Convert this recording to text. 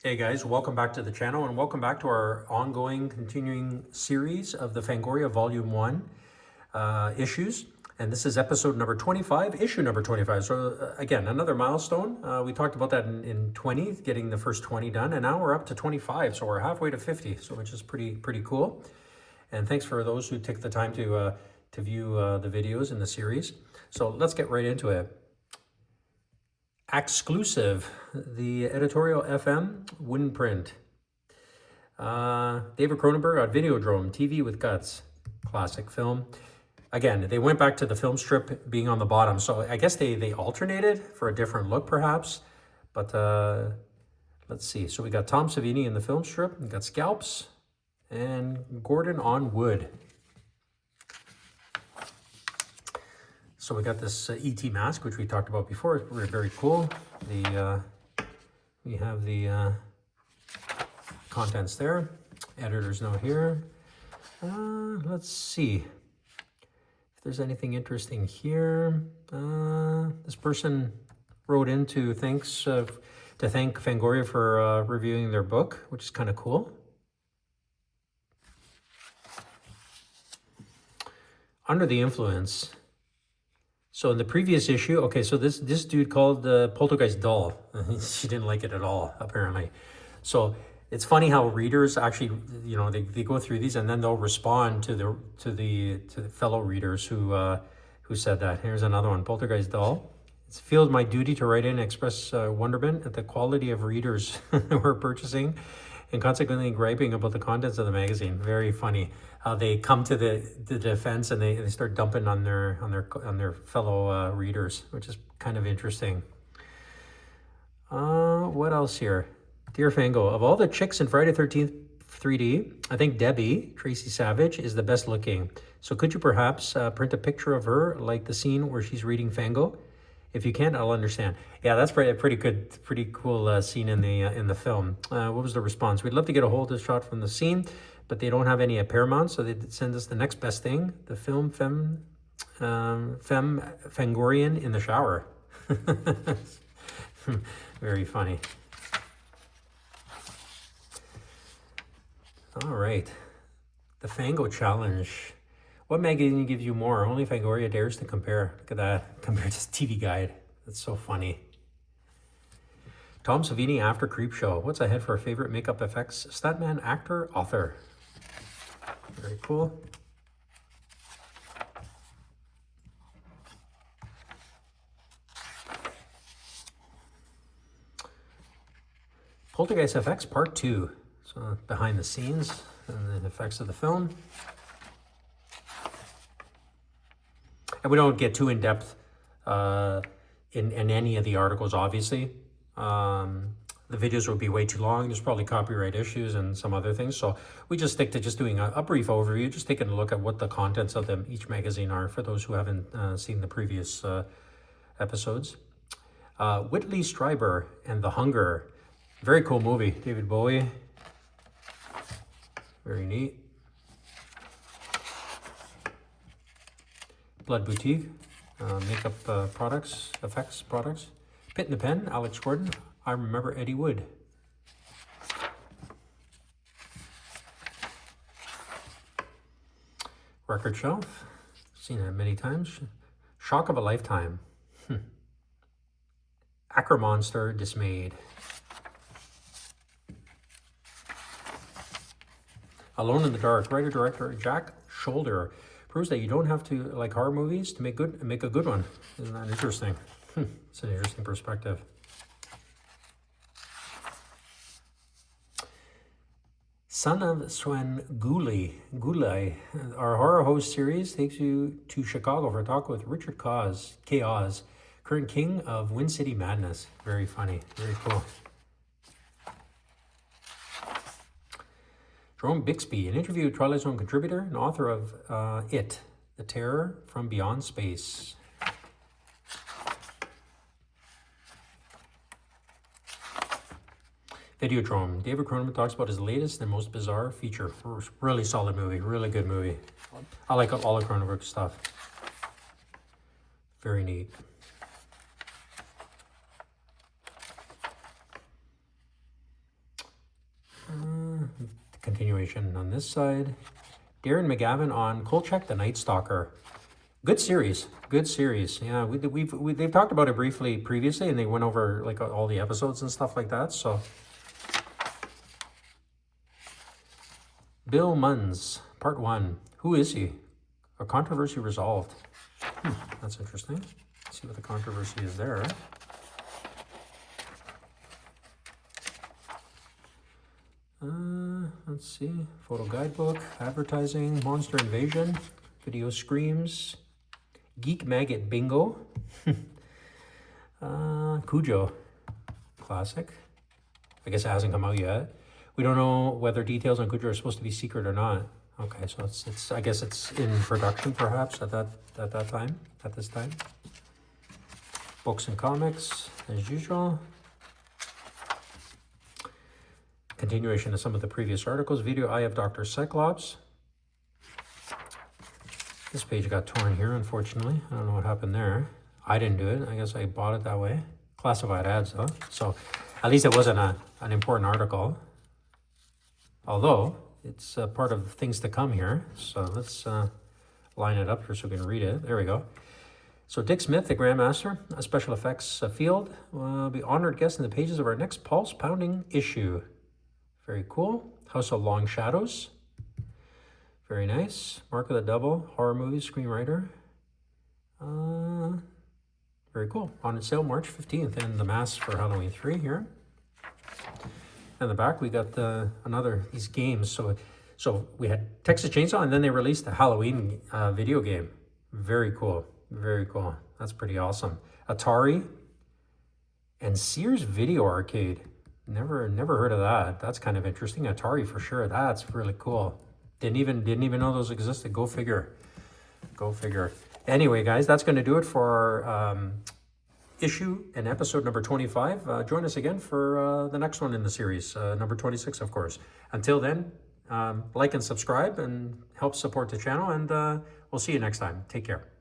Hey guys, welcome back to the channel and welcome back to our ongoing continuing series of the Fangoria Volume 1 issues. And this is episode number 25, issue number 25. So again, another milestone. We talked about that in 20, getting the first 20 done. And now we're up to 25, so we're halfway to 50, so which is pretty cool. And thanks for those who took the time to view the videos in the series. So let's get right into it. Exclusive, the editorial FM wooden print. David Cronenberg on Videodrome, TV with Guts, classic film. Again, they went back to the film strip being on the bottom, so I guess they alternated for a different look perhaps. But let's see. So we got Tom Savini in the film strip, we got Scalps, and Gordon on wood. So we got this ET mask, which we talked about before. It's very cool. We have the contents there. Editor's note here. Let's see if there's anything interesting here. This person wrote in to thank Fangoria for reviewing their book, which is kind of cool. Under the Influence. So in the previous issue, okay, so this dude called the Poltergeist dull. She didn't like it at all, apparently. So it's funny how readers actually, you know, they go through these and then they'll respond to the fellow readers who said that. Here's another one, Poltergeist dull. It feels my duty to write in and express wonderment at the quality of readers we're purchasing, and consequently griping about the contents of the magazine. Very funny how they come to the defense and they start dumping on their fellow readers, which is kind of interesting. What else here? Dear Fango, of all the chicks in Friday 13th 3D, I think Debbie, Tracy Savage, is the best looking. So could you perhaps print a picture of her, like the scene where she's reading Fango? If you can't, I'll understand. Yeah, that's pretty good, pretty cool scene in the film. What was the response? We'd love to get a hold of the shot from the scene, but they don't have any at Paramount, so they send us the next best thing: the film Fangorian in the shower. Very funny. All right, the Fango challenge. What magazine gives you more? Only Fangoria dares to compare. Look at that, compared to TV Guide. That's so funny. Tom Savini after Creepshow. What's ahead for a favorite makeup effects stuntman, actor, author? Very cool. Poltergeist FX Part 2. So behind the scenes and the effects of the film. And we don't get too in depth in any of the articles, obviously. The videos will be way too long. There's probably copyright issues and some other things. So we just stick to just doing a brief overview, just taking a look at what the contents of each magazine are for those who haven't seen the previous episodes. Whitley Strieber and The Hunger. Very cool movie. David Bowie. Very neat. Blood Boutique, makeup products, effects products. Pit in the Pen, Alex Gordon. I Remember Eddie Wood. Record Shelf, seen it many times. Shock of a Lifetime. Acro Monster, Dismayed. Alone in the Dark, writer-director Jack Shoulder. Proves that you don't have to like horror movies to make a good one. Isn't that interesting? It's an interesting perspective. Son of Swen Gulai, our horror host series takes you to Chicago for a talk with Richard K. Oz, current king of Wind City Madness. Very funny, very cool. Jerome Bixby, an interview with Twilight Zone contributor and author of It, The Terror from Beyond Space. Videodrome. David Cronenberg talks about his latest and most bizarre feature. Really solid movie, really good movie. I like all of Cronenberg's stuff. Very neat. Continuation on this side. Darren McGavin on Kolchak the Night Stalker. Good series. Good series. Yeah, they've talked about it briefly previously, and they went over like all the episodes and stuff like that. So, Bill Munns, Part 1. Who is he? A controversy resolved. That's interesting. Let's see what the controversy is there. Let's see. Photo guidebook, advertising, monster invasion, video screams, geek maggot bingo, Cujo, classic. I guess it hasn't come out yet. We don't know whether details on Cujo are supposed to be secret or not. Okay, so it's I guess it's in production perhaps at this time. Books and comics as usual. Continuation of some of the previous articles. Video Eye of Dr. Cyclops. This page got torn here, unfortunately. I don't know what happened there. I didn't do it. I guess I bought it that way. Classified ads, though. So at least it wasn't an important article. Although, it's part of things to come here. So let's line it up here so we can read it. There we go. So Dick Smith, the Grandmaster, a special effects field, will be honored guest in the pages of our next pulse-pounding issue. Very cool. House of Long Shadows. Very nice. Mark of the Devil, horror movie, screenwriter. Very cool. On sale March 15th, and the mask for Halloween 3 here. In the back, we got these games. So we had Texas Chainsaw, and then they released the Halloween video game. Very cool. Very cool. That's pretty awesome. Atari and Sears Video Arcade. Never heard of that. That's kind of interesting. Atari for sure. That's really cool. Didn't even know those existed. Go figure. Go figure. Anyway, guys, that's going to do it for our issue and episode number 25. Join us again for the next one in the series, number 26, of course. Until then, like and subscribe and help support the channel, and we'll see you next time. Take care.